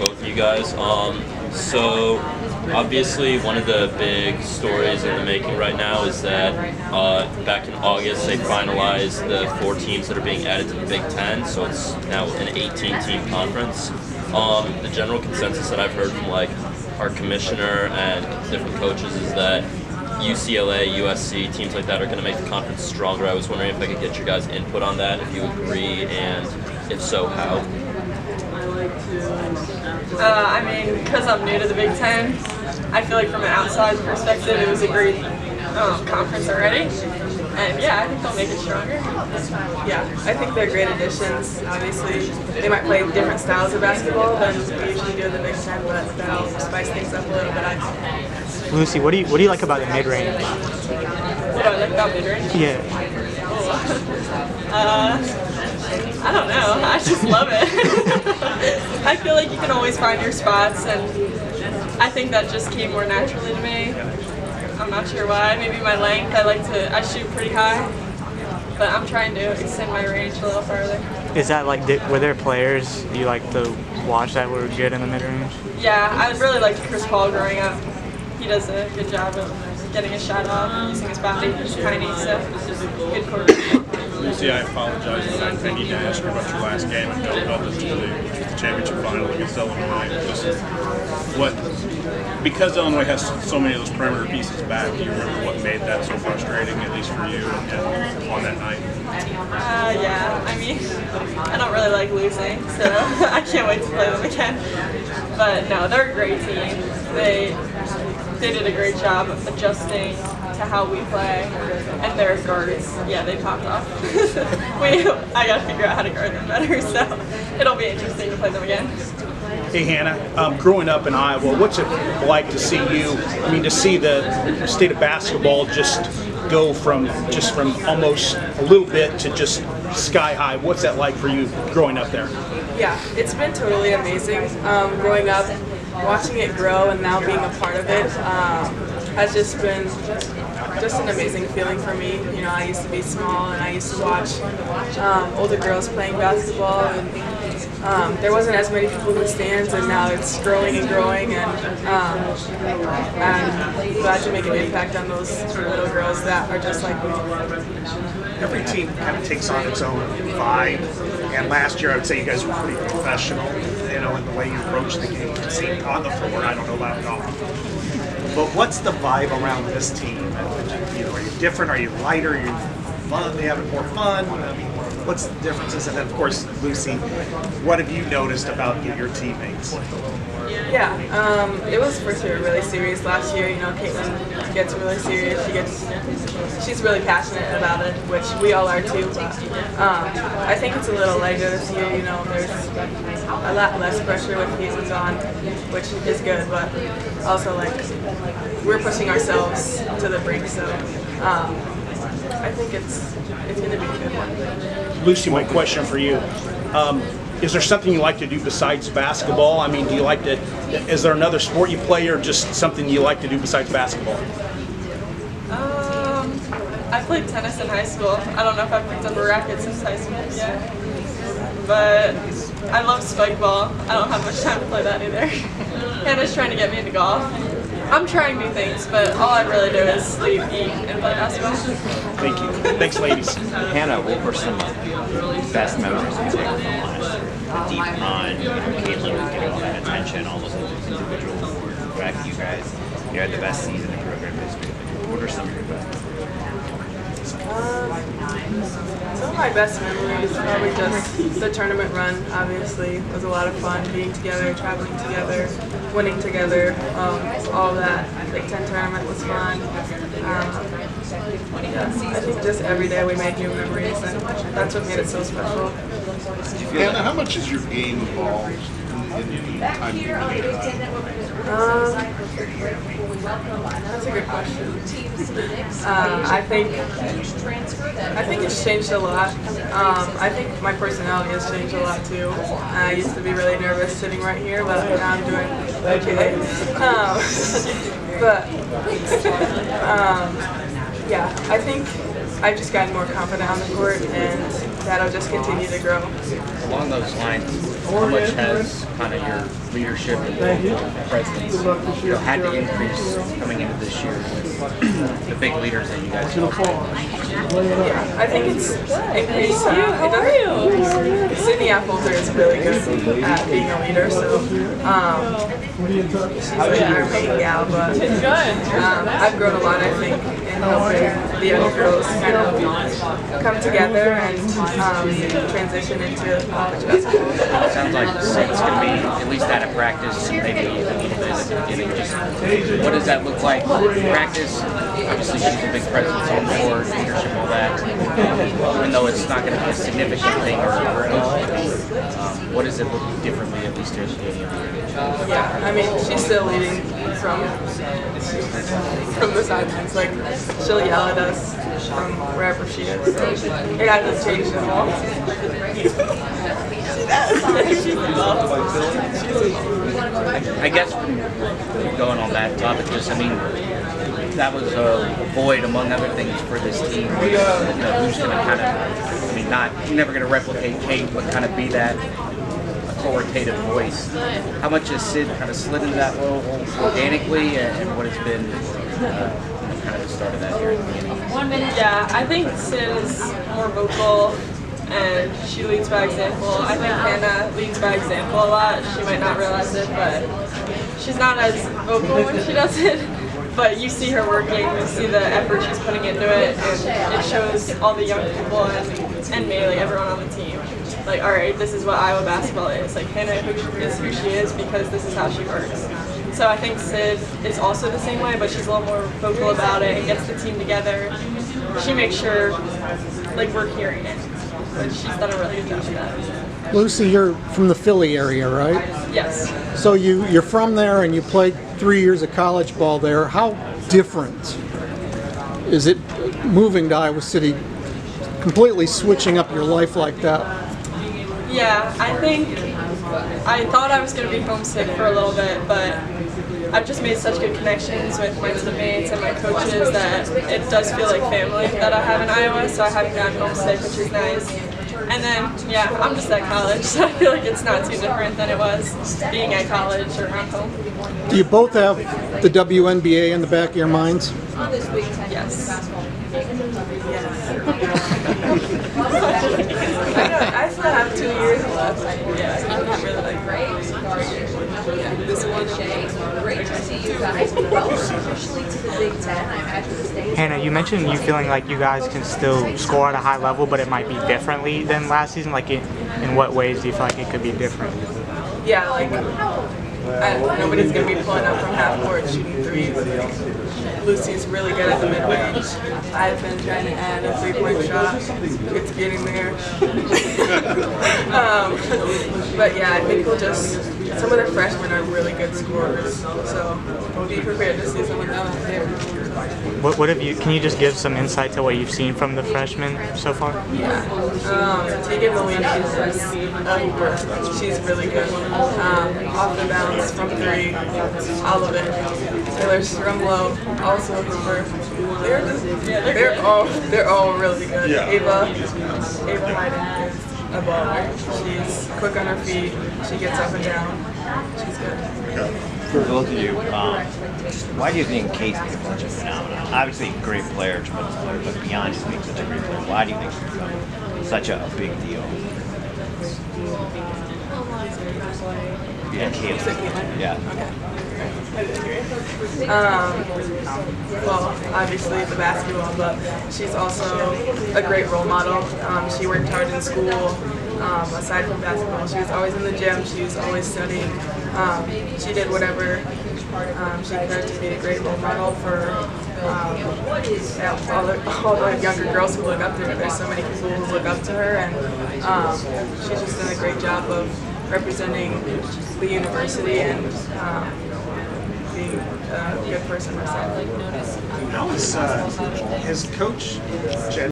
both of you guys. So obviously one of the big stories in the making right now is that back in August they finalized the 4 teams that are being added to the Big Ten, so it's now an 18-team conference. The general consensus that I've heard from like our commissioner and different coaches is that UCLA, USC, teams like that are going to make the conference stronger. I was wondering if I could get your guys' input on that, if you agree, and if so, how? I mean, because I'm new to the Big Ten, I feel like from an outside perspective, it was a great conference already. And yeah, I think they'll make it stronger. Yeah, I think they're great additions. Obviously, they might play different styles of basketball than we usually do in the Big Ten, but that'll spice things up a little bit, I think. Lucy, what do you like about the mid-range? What do I like about mid-range? Yeah. I don't know. I just love it. I feel like you can always find your spots, and I think that just came more naturally to me. I'm not sure why. Maybe my length. I shoot pretty high, but I'm trying to extend my range a little further. Is that like, were there players you like to watch that were good in the mid-range? Yeah, I really liked Chris Paul growing up. He does a good job of getting a shot off and using his body. He's tiny, so good quarterback. Lucy, I apologize, but I need to ask you about your last game and don't help us to the championship final against Illinois. Because Illinois has so many of those perimeter pieces back, do you remember what made that so frustrating, at least for you, and on that night? Yeah, I mean, I don't really like losing, so I can't wait to play them again. But no, they're a great team. They did a great job of adjusting to how we play, and their guards, yeah, they popped off. I gotta figure out how to guard them better, so it'll be interesting to play them again. Hey Hannah, growing up in Iowa, what's it like to see to see the state of basketball just go from almost a little bit to just sky high? What's that like for you growing up there? Yeah, it's been totally amazing. Growing up, watching it grow and now being a part of it has just been an amazing feeling for me. You know, I used to be small and I used to watch older girls playing basketball, and there wasn't as many people in the stands, and now it's growing and growing, and I'm glad to make an impact on those little girls that are just like me. Every team kind of takes on its own vibe, and last year I would say you guys were pretty professional, in the way you approached the game. It seemed on the floor, I don't know about it all. But what's the vibe around this team? Are you different? Are you lighter? Are you fun? Are you having more fun? I mean, what's the differences? And then, of course, Lucy, what have you noticed about your teammates? Yeah, it was for sure really serious last year. Caitlin gets really serious. She's really passionate about it, which we all are too. But I think it's a little lighter this year. There's a lot less pressure with Caitlin gone, which is good. But also, we're pushing ourselves to the brink. So I think it's going to be a good one. Lucy, my question for you. Is there something you like to do besides basketball? I mean, is there another sport you play, or just something you like to do besides basketball? I played tennis in high school. I don't know if I've picked up a racket since high school yet. But I love spike ball. I don't have much time to play that either. Hannah's trying to get me into golf. I'm trying new things, but all I really do is sleep, eat, and play basketball. Thank you. Thanks, ladies. Hannah, what were some best memories you take from last year? The deep run, Caitlin was getting all that attention, all those individual awards. The fact that you guys had the best season in program history. What are some of your best memories? Some of my best memories probably just the tournament run. Obviously, it was a lot of fun being together, traveling together, winning together. All of that Big Ten tournament was fun. I think just every day we made new memories, and that's what made it so special. Hannah, how much is your game involved in the time you That's a good question. I think it's changed a lot. I think my personality has changed a lot too. I used to be really nervous sitting right here, but now I'm doing okay. Yeah, I think I've just gotten more confident on the court, and that'll just continue to grow. Along those lines, how much has kind of your leadership and presence, had to increase coming into this year with the big leaders that you guys have? Yeah, I think it's increased. Sydney Apholder is really good at being a leader, so she's a main gal, but I've grown a lot, I think, in helping the young girls kind of come together and transition into college basketball. It sounds like it's going to be at least out of practice, maybe even a little bit at the beginning. Just what does that look like? Practice, obviously she's a big presence on the court, leadership, all that. Even though it's not going to be a significant thing or what does it look differently, at least here at the beginning of the year? Yeah, I mean, she's still leading from the sidelines. Like, she'll yell at us from wherever she is. So it hasn't changed at all. I guess going on that topic, just that was a void among other things for this team. Who's going to kind of, you're never going to replicate Kate, but kind of be that authoritative voice. How much has Sid kind of slid into that role organically, and what has been kind of the start of that here? Yeah, I think Sid is more vocal and she leads by example. I think Hannah leads by example a lot. She might not realize it, but she's not as vocal when she does it. But you see her working, you see the effort she's putting into it, and it shows all the young people and me, like everyone on the team. Like, all right, this is what Iowa basketball is. Like, Hannah is who she is because this is how she works. So I think Sid is also the same way, but she's a little more vocal about it and gets the team together. She makes sure, like, we're hearing it. But she's done a really good job of that. Lucy, you're from the Philly area, right? Yes. So you're from there and you played 3 years of college ball there. How different is it moving to Iowa City, completely switching up your life like that? Yeah, I thought I was going to be homesick for a little bit, but I've just made such good connections with my teammates and my coaches that it does feel like family that I have in Iowa, so I haven't gotten homesick, which is nice. And then, yeah, I'm just at college, so I feel like it's not too different than it was being at college or around home. Do you both have the WNBA in the back of your minds? Yes. I still have 2 years left. Yeah, I'm not really like this one. Great to see you guys. Welcome officially to the Big Ten. I'm at the stage. Hannah, you mentioned you feeling like you guys can still score at a high level, but it might be differently than last season. Like, in what ways do you feel like it could be different? Yeah, like nobody's going to be pulling up from half court shooting threes. Lucy's really good at the mid-range. I've been trying to add a 3-point shot. It's getting there. But yeah, I think some of the freshmen are really good scorers. So we'll be prepared to see some of them out there. What have you? Can you just give some insight to what you've seen from the freshmen so far? Yeah, Tegan Molina is a hooper. She's really good. Off the bounce, from 3, all of it. Taylor Strumlow, also a hooper. They're all really good. Yeah. Ava Hyden is a baller. She's quick on her feet. She gets up and down. She's good. For both of you, why do you think Kate's been such a phenomenon? Obviously, a great player, tremendous player, but beyond just being such a great player, why do you think she's become such a big deal? Yeah, Caitlin. Yeah. Well, obviously the basketball, but she's also a great role model. She worked hard in school. Aside from basketball, she was always in the gym. She was always studying. She did whatever she could to be a great role model for all the younger girls who look up to her. There's so many people who look up to her, and she's just done a great job of representing the university and being a good person herself. How is his coach, Jen?